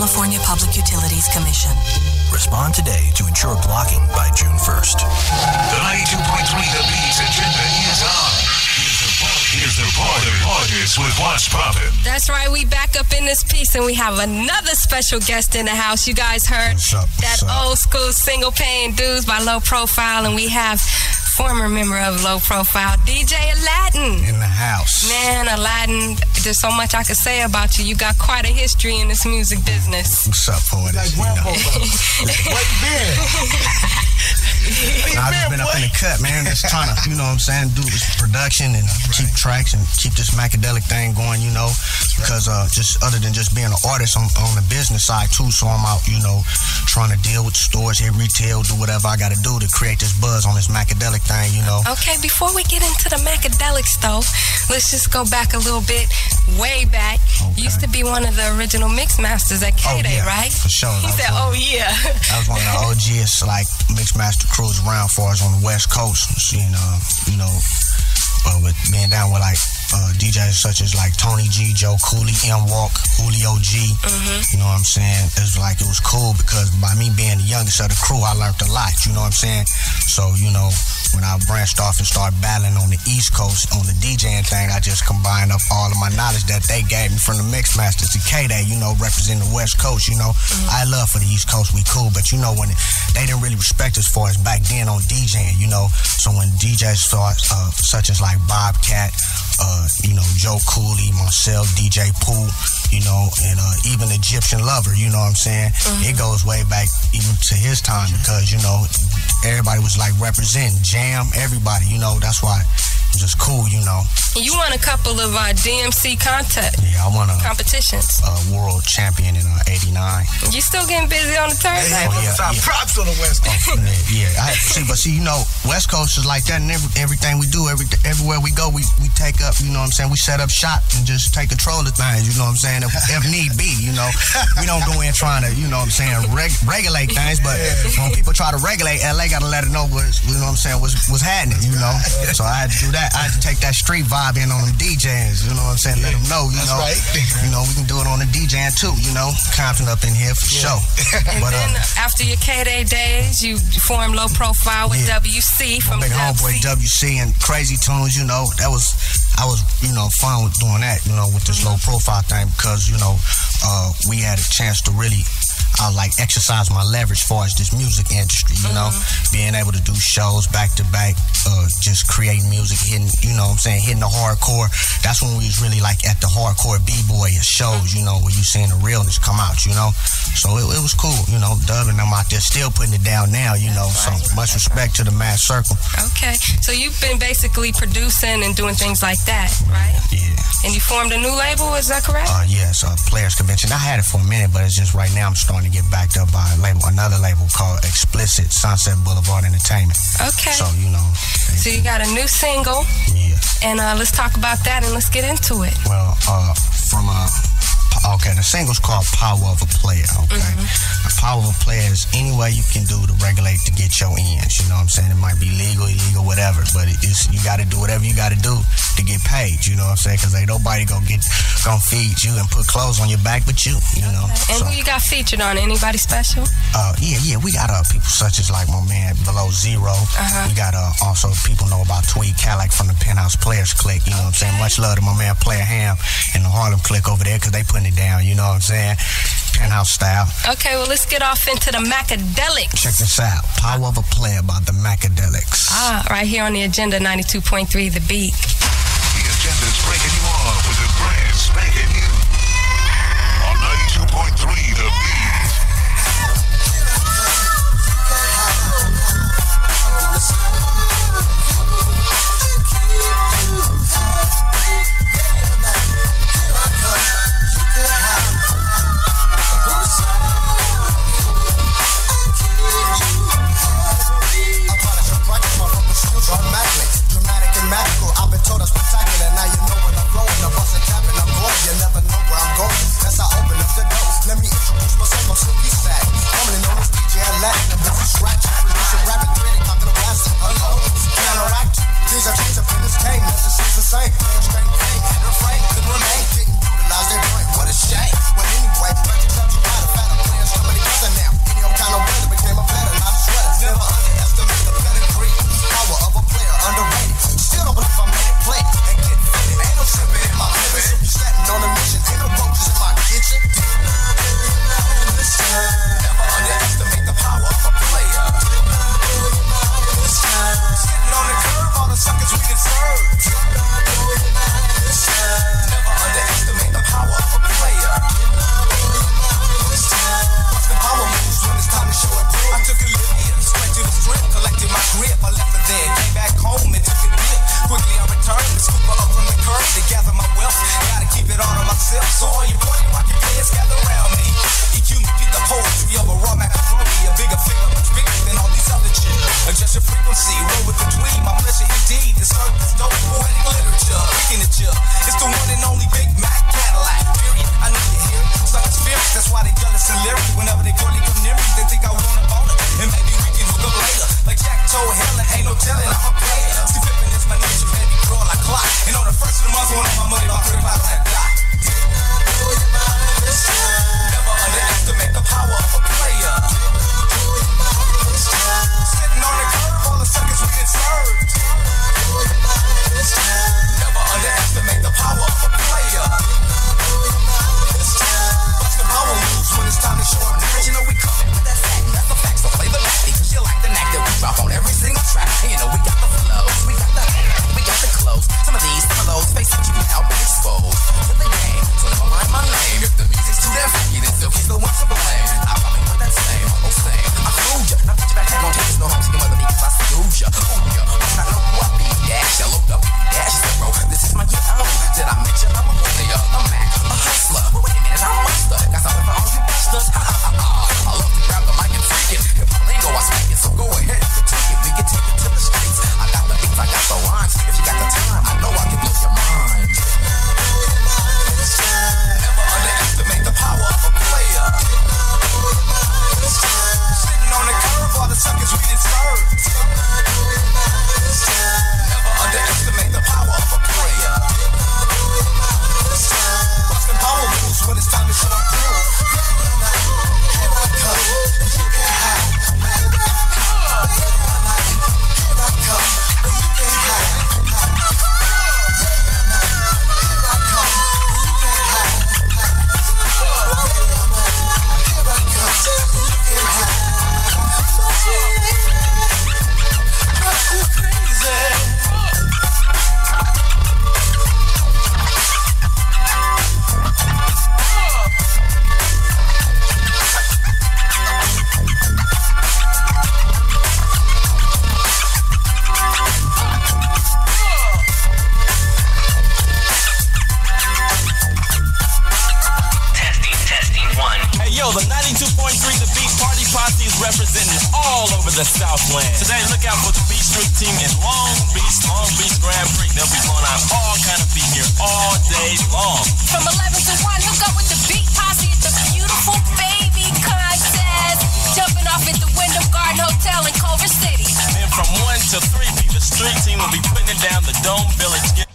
California Public Utilities Commission. Respond today to ensure blocking by June 1st. The 92.3 The Beat's agenda is on. Here's the Poetess with What's Poppin'. That's right, we back up in this piece and we have another special guest in the house. You guys heard that old school single paying dudes by Low Profile, and we have former member of Low Profile, DJ Aladdin. In the house. Man, Aladdin, there's so much I could say about you. You got quite a history in this music business. What's up, Poetess? Where you been? I've just been up in the cut, man. Just trying to, you know what I'm saying, do this production and keep tracks and keep this Mackadelic thing going, you know, because just other than just being an artist on the business side too, so I'm out, you know, trying to deal with stores, hit retail, do whatever I got to do to create this buzz on this Mackadelic thing, you know. Okay, before we get into the Mackadelics though, let's just go back a little bit, way back. Okay. You used to be one of the original mix masters at K-Day, right? For sure. He said, oh yeah. I was one of the OGs, like, mix master crews around for us on the West Coast, with being down with like DJs such as like Tony G, Joe Cooley, M Walk, Julio G. You know what I'm saying? It was cool because by me being the youngest of the crew, I learned a lot. You know what I'm saying? So, you know, when I branched off and started battling on the East Coast on the DJing thing, I just combined up all of my knowledge that they gave me from the mix masters to K-Day, you know, representing the West Coast, you know. I love for the East Coast, we cool, but you know, when they didn't really respect us for us back then on DJing, you know. So when DJs start, such as like Bobcat, you know, Joe Cooley, myself, DJ Pooh, you know, and even Egyptian Lover, you know what I'm saying? It goes way back even to his time because, you know, everybody was like representing, Jam, everybody, you know, that's why it was just cool, you know. You won a couple of DMC contests. Yeah, I won a competitions. World champion in '89. You still getting busy on the turntable? Props on the West Coast. See, you know, West Coast is like that, and everything we do, everywhere we go, we take up, you know what I'm saying, we set up shop and just take control of things, you know what I'm saying, if need be, you know. We don't go in trying to, you know what I'm saying, regulate things, but when people try to regulate, LA got to let it know what's, you know what I'm saying, what's happening, you know. So I had to do that. I had to take that street vibe in on them DJs, you know what I'm saying, let them know, you know. Right. You know, we can do it on the DJing too, you know. Compton up in here for sure. And then after your K-Day days, you formed Low Profile with WC from big homeboy WC and Crazy Tunes, you know. I was, you know, fun with doing that, you know, with this Low Profile thing because, you know, we had a chance to really like exercise my leverage as far as this music industry, you know, being able to do shows back to back, just creating music, hitting, you know what I'm saying, hitting the hardcore. That's when we was really like at the hardcore B-boy shows, you know, where you seeing the realness come out, you know. So it was cool, you know, Dub and I'm out there still putting it down now, you know, so much respect to the Mad Circle. Okay, so you've been basically producing and doing things like that, right? Yeah. And you formed a new label, is that correct? Yes, Players Convention. I had it for a minute, but it's just right now I'm starting to get backed up by another label called Explicit Sunset Boulevard Entertainment. Okay. So, you know. So you got a new single. Yeah. And let's talk about that and let's get into it. Well, the single's called Power of a Player, okay? The power of a player is any way you can do to regulate to get your ends, you know what I'm saying? It might be legal, illegal, whatever, but you got to do whatever you got to do to get paid, you know what I'm saying? Because ain't nobody gonna feed you and put clothes on your back but you know? And who you got featured on? Anybody special? Yeah, we got people such as like my man Below Zero. We got also people know about Tweed Cadillac from the Penthouse Players Clique, you know what I'm saying? Much love to my man Player Ham and the Harlem Clique over there because they putting it down, you know what I'm saying? Penthouse style. Okay, well, let's get off into the Mackadelics. Check this out. Power of a Player by the Mackadelics. Right here on the Agenda 92.3 The Beat. The Agenda's breaking you off with a brand spanking new on 92.3 The Beat. Dramatic and magical, I've been told I'm spectacular. Now you know when I'm flowing, I'm busting capping, I'm going. You never know where I'm going. That's how I open up the door. Let me introduce myself, I'm Silky Stack. Commonly known as D.J.Al, I'm busy scratching, producing, rapping, creating, talking to blasting. Counteract, things have changed up in this game. Nothing seems the same. Straight pain, refrain, could remain. Didn't utilize their brain, what a shame. But anyway, touch you gotta hotel and I'm a player. See, pimpin' is my nature, baby girl, I clock. And on the first of the month, I want all my money, about 35 on that dot. Never underestimate the power of a player. Sitting on the curb, all the suckers we get served. Never underestimate the power of a player. Bust the power moves when it's time to show up. You know we coming with that fact, that's a fact. So play the lefty, cause you like the knack that we drop on every single track. And you know we got the flows, we got the clothes. Some of those faces you now been exposed to the game. So never mind my name. If the music's too damn funky, then Silky's the one to blame. I probably want that same, old same. I fooled ya, now put your back back on tape. No home to your mother because I screwed ya. Ooh ya, I'm not know who I be. Dash, I looked up, dash, bro. This is my year. Did I mention I'm a player, a Mac, a hustler? But wait a minute, I'm a monster. Got something for all you busters. Ha ha ha ha. I love to grab the mic and freak it. If I lingo, I speak it. So go ahead, take it. We can take it to the streets. I got the beats, I got the rhymes. If you got the time, I know I can blow your mind. Never underestimate the power of a player. Sitting on the curb, all the suckers we done served. Never underestimate the power of a player. Busting power moves when it's time to show up through. Here I come, and you get high. Here I come, and you get high. The 92.3 The Beat Party Posse is representing all over the Southland. Today, look out for the Beat Street team in Long Beach Grand Prix. They'll be going on all kind of beat here all day long. From 11 to 1, hook up with the Beat Posse at the Beautiful Baby Contest. Jumping off at the Wyndham Garden Hotel in Culver City. And then from 1 to 3, the street team will be putting it down the Dome Village.